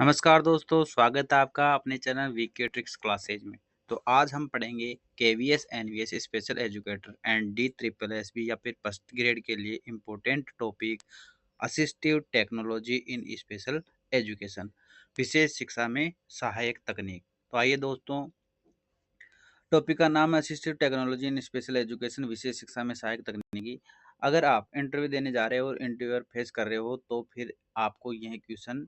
नमस्कार दोस्तों, स्वागत है आपका अपने चैनल वीके ट्रिक्स क्लासेज में। तो आज हम पढ़ेंगे KVS NVS special educator and D triple SB या फिर फर्स्ट ग्रेड के लिए important topic assistive technology in special education, विशेष शिक्षा में सहायक तकनीक। तो आइए दोस्तों, टॉपिक का नाम है assistive technology in special education, विशेष शिक्षा में सहायक तकनीकी। अगर आप इंटरव्यू देने जा रहे हो और इंटरव्यूअर फेस कर रहे हो तो फिर आपको यह क्वेश्चन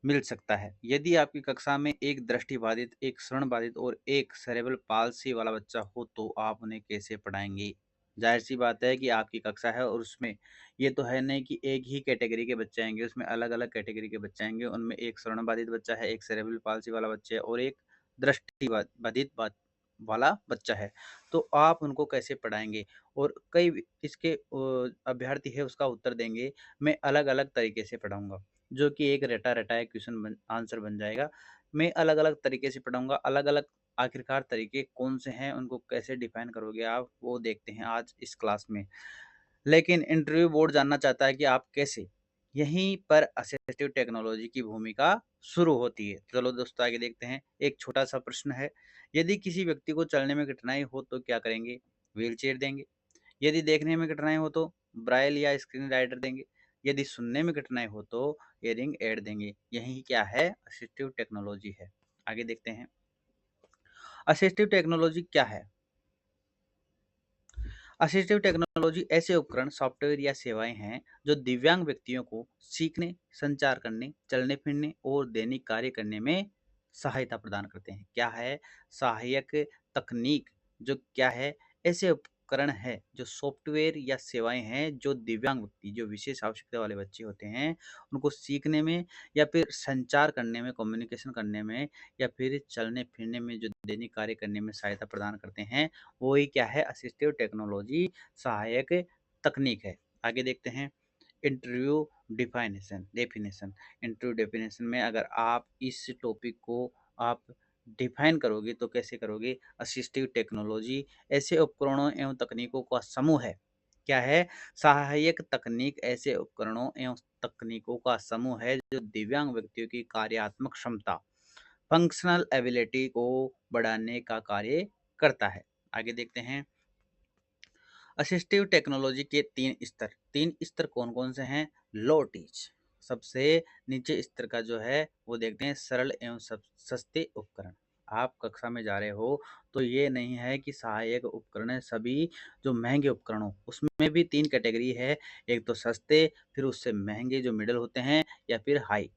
मिल सकता है। यदि आपकी कक्षा में एक दृष्टिबाधित, एक श्रवणबाधित और एक सेरेब्रल पाल्सी वाला बच्चा हो तो आप उन्हें कैसे पढ़ाएंगे? जाहिर सी बात है कि आपकी कक्षा है और उसमें ये तो है नहीं कि एक ही कैटेगरी के बच्चे आएंगे, उसमें अलग अलग कैटेगरी के बच्चे आएंगे। उनमें एक श्रवणबाधित बच्चा है, एक सेरेब्रल पाल्सी वाला बच्चा है और एक दृष्टिबाधित वाला बच्चा है। तो आप उनको कैसे पढ़ाएंगे? और कई इसके अभ्यर्थी है उसका उत्तर देंगे, मैं अलग अलग तरीके से पढ़ाऊंगा, जो कि एक रटा-रटाया क्वेश्चन आंसर बन जाएगा। मैं अलग-अलग तरीके से पढ़ाऊँगा, अलग-अलग आखिरकार तरीके कौन से हैं, उनको कैसे डिफ़ाइन करोगे आप, वो देखते हैं आज इस क्लास में। लेकिन इंटरव्यू बोर्ड जानना चाहता है कि आप कैसे? यहीं पर असिस्टिव टेक्नोलॉजी की भूमिका शुरू होती है। चलो दोस्तों आगे देखते हैं। एक छोटा-सा प्रश्न है, यदि किसी व्यक्ति को चलने में कठिनाई हो तो क्या करेंगे? व्हीलचेयर देंगे। यदि देखने में कठिनाई हो तो ब्राइल या स्क्रीन राइटर देंगे। यदि सुनने में कठिनाई हो तो हियरिंग एड देंगे। यही क्या है? असिस्टिव टेक्नोलॉजी है। आगे देखते हैं। असिस्टिव टेक्नोलॉजी क्या है? असिस्टिव टेक्नोलॉजी ऐसे उपकरण, सॉफ्टवेयर या सेवाएं हैं जो दिव्यांग व्यक्तियों को सीखने, संचार करने, चलने फिरने और दैनिक कार्य करने में सहायता प्रदान करते हैं। क्या है? सहायक तकनीक। जो क्या है? ऐसे उपकरण है जो सॉफ्टवेयर या सेवाएं हैं जो दिव्यांग व्यक्ति, जो विशेष आवश्यकता वाले बच्चे होते हैं, उनको सीखने में या फिर संचार करने में, कम्युनिकेशन करने में या फिर चलने फिरने में, जो दैनिक कार्य करने में सहायता प्रदान करते हैं, वो ही क्या है? असिस्टिव टेक्नोलॉजी, सहायक तकनीक है। आगे देखते हैं। Interview definition. इंटरव्यू डेफिनेशन में अगर आप इस टॉपिक को आप डिफाइन करोगे तो कैसे करोगे? असिस्टिव टेक्नोलॉजी ऐसे उपकरणों एवं तकनीकों का समूह है। क्या है? सहायक तकनीक ऐसे उपकरणों एवं तकनीकों का समूह है जो दिव्यांग व्यक्तियों की कार्यात्मक क्षमता, फंक्शनल एबिलिटी को बढ़ाने का कार्य करता है। आगे देखते हैं। असिस्टिव टेक्नोलॉजी के तीन स्तर कौन कौन से हैं? लो टीच, सबसे नीचे स्तर का जो है वो देखते हैं, सरल एवं सस्ते उपकरण। आप कक्षा में जा रहे हो तो ये नहीं है कि सहायक उपकरण है सभी जो महंगे उपकरण हो, उसमें भी तीन कैटेगरी है। एक तो सस्ते, फिर उससे महंगे जो मिडल होते हैं, या फिर हाई।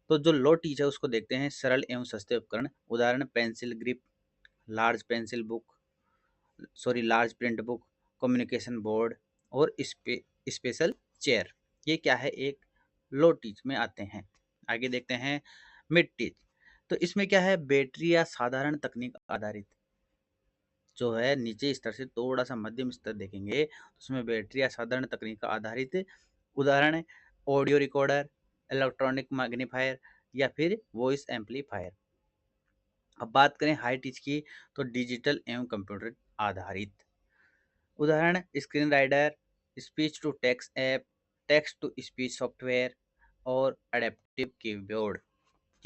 तो जो लो टीच है उसको देखते हैं, सरल एवं सस्ते उपकरण। उदाहरण, pencil grip, large pencil book, large print book, communication board और स्पेशल चेयर। ये क्या है? एक लो टीच में आते हैं। आगे देखते हैं मिड टीच। तो इसमें क्या है? बैटरी या साधारण तकनीक आधारित जो है, नीचे स्तर से थोड़ा सा मध्यम स्तर देखेंगे तो उसमें बैटरी या साधारण तकनीक आधारित। उदाहरण, ऑडियो रिकॉर्डर, इलेक्ट्रॉनिक मैग्नीफायर या फिर वॉइस एम्पलीफायर। अब बात करें हाई टीच की, तो डिजिटल एवं कंप्यूटर आधारित। उदाहरण, screen reader, speech to text app, text to speech software और अडेप्टिव कीबोर्ड।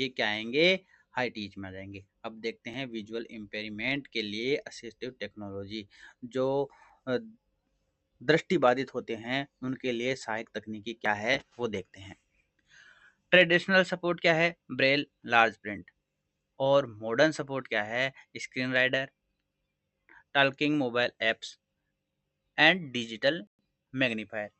ये क्या आएंगे? हाई टीच में आ जाएंगे। अब देखते हैं विजुअल इम्पेयरमेंट के लिए असिस्टिव टेक्नोलॉजी। जो अ, दृष्टि बाधित होते हैं उनके लिए सहायक तकनीकी क्या है वो देखते हैं। ट्रेडिशनल सपोर्ट क्या है? Braille, large print. और मॉडर्न सपोर्ट क्या है? Screen reader, talking mobile apps and digital magnifier.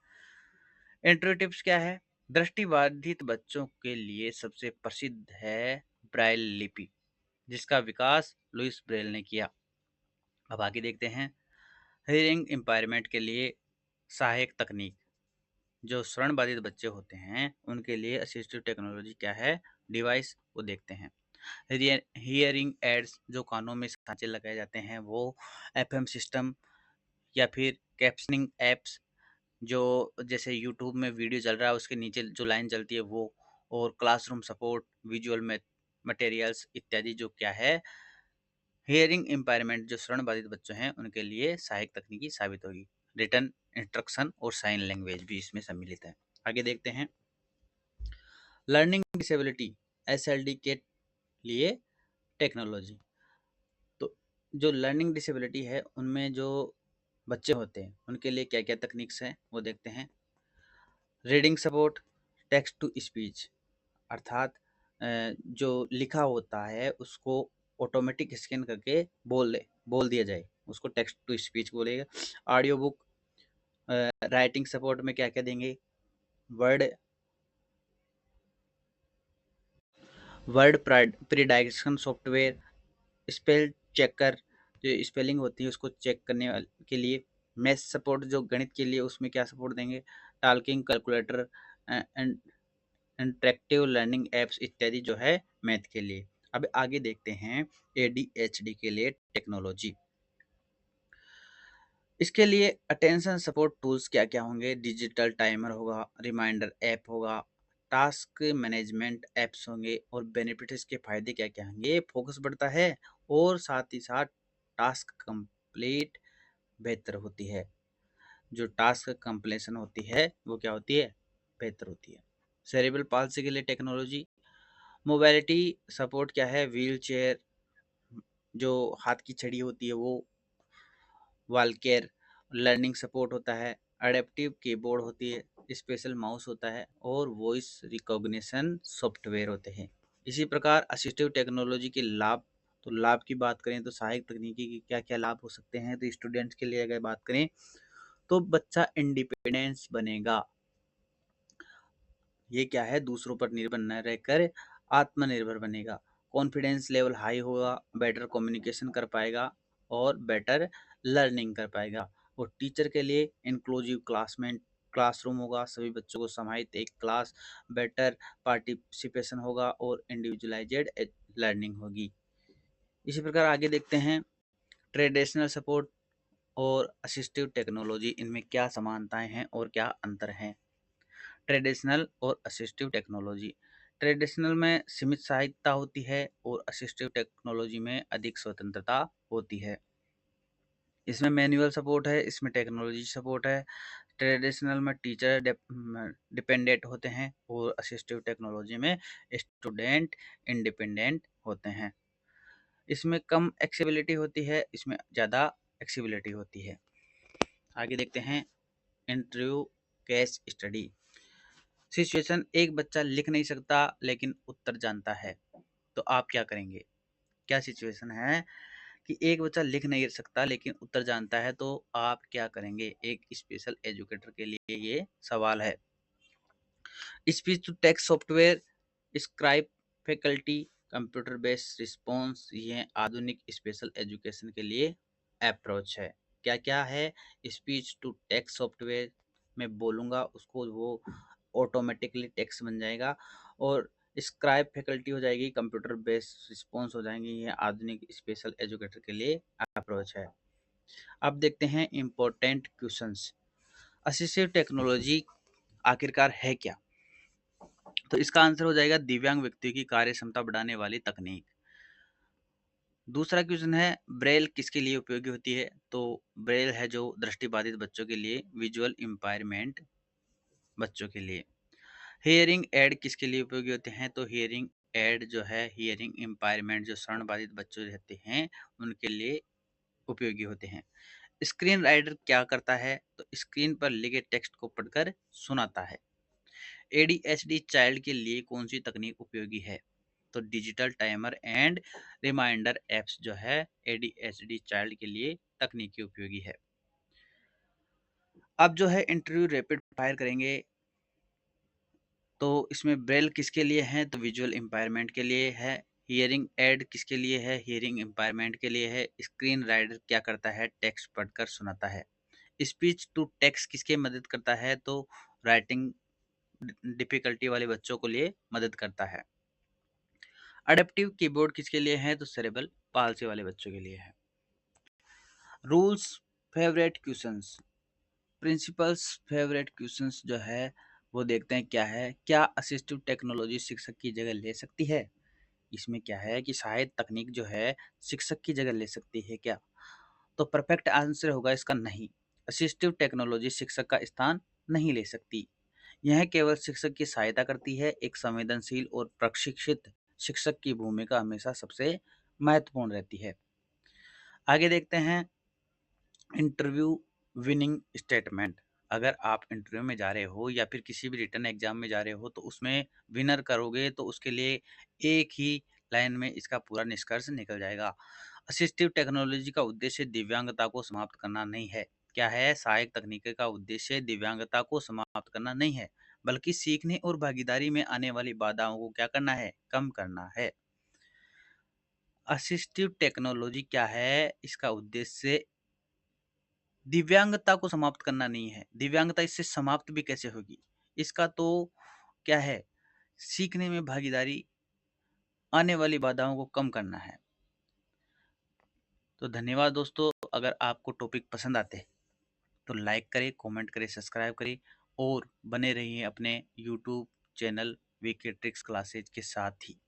इंट्रोटिव्स क्या है? दृष्टिबाधित बच्चों के लिए सबसे प्रसिद्ध है ब्राइल लिपि, जिसका विकास लुइस ब्रेल ने किया। अब आगे देखते हैं। हियरिंग इम्पायरमेंट के लिए सहायक तकनीक। जो श्रवण बाधित बच्चे होते हैं उनके लिए असिस्टिव टेक्नोलॉजी क्या है? डिवाइस, वो देखते हैं। हियरिंग एड्स, जो कानों में सांचे लगाए जाते हैं वो। एफएम सिस्टम या फिर कैप्शनिंग एप्स, जो जैसे यूट्यूब में वीडियो चल रहा है उसके नीचे जो लाइन चलती है वो। और क्लासरूम सपोर्ट, विजुअल मटेरियल्स इत्यादि। जो क्या है? हियरिंग इम्पायरमेंट, जो श्रवण बाधित बच्चे हैं उनके लिए सहायक तकनीकी साबित होगी। रिटन इंस्ट्रक्शन और साइन लैंग्वेज भी इसमें सम्मिलित है। आगे देखते हैं। लर्निंग डिसेबिलिटी एसएलडी के लिए टेक्नोलॉजी। तो जो लर्निंग डिसेबिलिटी है उनमें जो बच्चे होते हैं उनके लिए क्या क्या तकनीक्स हैं वो देखते हैं। Reading support, text to speech, अर्थात जो लिखा होता है उसको ऑटोमेटिक स्कैन करके बोल दिया जाए, उसको टेक्स्ट टू स्पीच बोलेगा। ऑडियो बुक, राइटिंग सपोर्ट में क्या क्या देंगे, word word prediction software, spell checker जो स्पेलिंग होती है उसको चेक करने के लिए। मैथ सपोर्ट जो गणित के लिए उसमें क्या सपोर्ट देंगे, टाल्किंग कैलकुलेटर, इंटरेक्टिव लर्निंग एप्स इत्यादि जो है मैथ के लिए। अब आगे देखते हैं एडीएचडी के लिए टेक्नोलॉजी। इसके लिए अटेंशन सपोर्ट टूल्स क्या क्या होंगे, डिजिटल टाइमर होगा, रिमाइंडर ऐप होगा, टास्क मैनेजमेंट एप्स होंगे। और बेनिफिट इसके फायदे क्या क्या होंगे, फोकस बढ़ता है और साथ ही साथ टास्क कंप्लीट बेहतर होती है। जो टास्क कंप्लीशन होती है वो क्या होती है, बेहतर होती है। सेरेब्रल पाल्सी के लिए टेक्नोलॉजी, मोबाइलिटी सपोर्ट क्या है, व्हील चेयर, जो हाथ की छड़ी होती है वो, वालकेयर, लर्निंग सपोर्ट होता है, अडेप्टिव कीबोर्ड होती है, स्पेशल माउस होता है और वॉइस रिकॉग्निशन सॉफ्टवेयर होते हैं। इसी प्रकार असिस्टिव टेक्नोलॉजी के लाभ, तो लाभ की बात करें तो सहायक तकनीकी के क्या क्या लाभ हो सकते हैं, तो स्टूडेंट्स के लिए अगर बात करें तो बच्चा इंडिपेंडेंस बनेगा। ये क्या है, दूसरों पर निर्भर न रहकर आत्मनिर्भर बनेगा। कॉन्फिडेंस लेवल हाई होगा, बेटर कम्युनिकेशन कर पाएगा और बेटर लर्निंग कर पाएगा। और टीचर के लिए इंक्लूसिव क्लासरूम होगा, सभी बच्चों को समाहित एक क्लास, बेटर पार्टिसिपेशन होगा और इंडिविजुअलाइज्ड लर्निंग होगी। इसी प्रकार आगे देखते हैं ट्रेडिशनल सपोर्ट और असिस्टिव टेक्नोलॉजी, इनमें क्या समानताएं हैं और क्या अंतर हैं। ट्रेडिशनल और असिस्टिव टेक्नोलॉजी, ट्रेडिशनल में सीमित सहायता होती है और असिस्टिव टेक्नोलॉजी में अधिक स्वतंत्रता होती है। इसमें मैनुअल सपोर्ट है, इसमें टेक्नोलॉजी सपोर्ट है। ट्रेडिशनल में टीचर डिपेंडेंट होते हैं और असिस्टिव टेक्नोलॉजी में स्टूडेंट इंडिपेंडेंट होते हैं। इसमें कम एक्सेबिलिटी होती है, इसमें ज़्यादा एक्सेबिलिटी होती है। आगे देखते हैं इंटरव्यू केस स्टडी। सिचुएशन, एक बच्चा लिख नहीं सकता लेकिन उत्तर जानता है, तो आप क्या करेंगे। क्या सिचुएशन है कि एक बच्चा लिख नहीं सकता लेकिन उत्तर जानता है, तो आप क्या करेंगे, एक स्पेशल एजुकेटर के लिए ये सवाल है। Speech to text software, scribe faculty, computer based response, ये आधुनिक स्पेशल एजुकेशन के लिए अप्रोच है। क्या क्या है, स्पीच टू टेक्स्ट सॉफ्टवेयर, मैं बोलूँगा उसको वो ऑटोमेटिकली टेक्स्ट बन जाएगा। और स्क्राइब फैकल्टी हो जाएगी, कंप्यूटर बेस्ड रिस्पॉन्स हो जाएंगे, ये आधुनिक स्पेशल एजुकेटर के लिए अप्रोच है। अब देखते हैं इम्पोर्टेंट क्वेश्चंस। असिस्टिव टेक्नोलॉजी आखिरकार है क्या, तो इसका आंसर हो जाएगा दिव्यांग व्यक्तियों की कार्य क्षमता बढ़ाने वाली तकनीक। दूसरा क्वेश्चन है ब्रेल किसके लिए उपयोगी होती है, तो ब्रेल है जो दृष्टिबाधित बच्चों के लिए, विजुअल इम्पायरमेंट बच्चों के लिए। हियरिंग एड किसके लिए उपयोगी होते हैं, तो हियरिंग एड जो है हियरिंग इम्पायरमेंट जो श्रवण बाधित बच्चे रहते हैं उनके लिए उपयोगी होते हैं। स्क्रीन राइडर क्या करता है, तो स्क्रीन पर लिखे टेक्स्ट को पढ़कर सुनाता है। एडीएचडी चाइल्ड के लिए कौन सी तकनीक उपयोगी है, तो digital timer and reminder apps जो है एडीएचडी चाइल्ड के लिए तकनीकी उपयोगी है। अब जो है इंटरव्यू रैपिड फायर करेंगे, तो इसमें ब्रेल किसके लिए है, तो विजुअल इम्पायरमेंट के लिए है। हियरिंग एड किसके लिए है, हियरिंग इम्पायरमेंट के लिए है। स्क्रीन राइडर क्या करता है, टेक्स्ट पढ़कर सुनाता है। स्पीच टू टेक्स्ट किसके मदद करता है, तो राइटिंग डिफिकल्टी वाले बच्चों को लिए मदद करता है। अडेप्टिव कीबोर्ड किसके लिए है, तो सेरेबल पाल्सी वाले बच्चों के लिए है। Rules favourite questions, principles favourite questions जो है वो देखते हैं क्या है। क्या असिस्टिव टेक्नोलॉजी शिक्षक की जगह ले सकती है, इसमें क्या है कि शायद तकनीक जो है शिक्षक की जगह ले सकती है क्या, तो परफेक्ट आंसर होगा इसका नहीं। असिस्टिव टेक्नोलॉजी शिक्षक का स्थान नहीं ले सकती। यह केवल शिक्षक की सहायता करती है। एक संवेदनशील और प्रशिक्षित शिक्षक की भूमिका हमेशा सबसे महत्वपूर्ण रहती है। आगे देखते हैं इंटरव्यू विनिंग स्टेटमेंट। अगर आप इंटरव्यू में जा रहे हो या फिर किसी भी रिटन एग्जाम में जा रहे हो तो उसमें विनर करोगे तो उसके लिए एक ही लाइन में इसका पूरा निष्कर्ष निकल जाएगा। असिस्टिव टेक्नोलॉजी का उद्देश्य दिव्यांगता को समाप्त करना नहीं है। क्या है? सहायक तकनीक का उद्देश्य दिव्यांगता को समाप्त करना नहीं है, बल्कि सीखने और भागीदारी में आने वाली बाधाओं को क्या करना है? कम करना है। असिस्टिव टेक्नोलॉजी क्या है? इसका उद्देश्य दिव्यांगता को समाप्त करना नहीं है। दिव्यांगता इससे समाप्त भी कैसे होगी? इसका तो क्या है? सीखने में भागीदारी, आने वाली बाधाओं को कम करना है। तो धन्यवाद दोस्तों। अगर आपको टॉपिक पसंद आते तो लाइक करें, कमेंट करें, सब्सक्राइब करें और बने रहिए अपने YouTube channel VK tricks classes के साथ ही।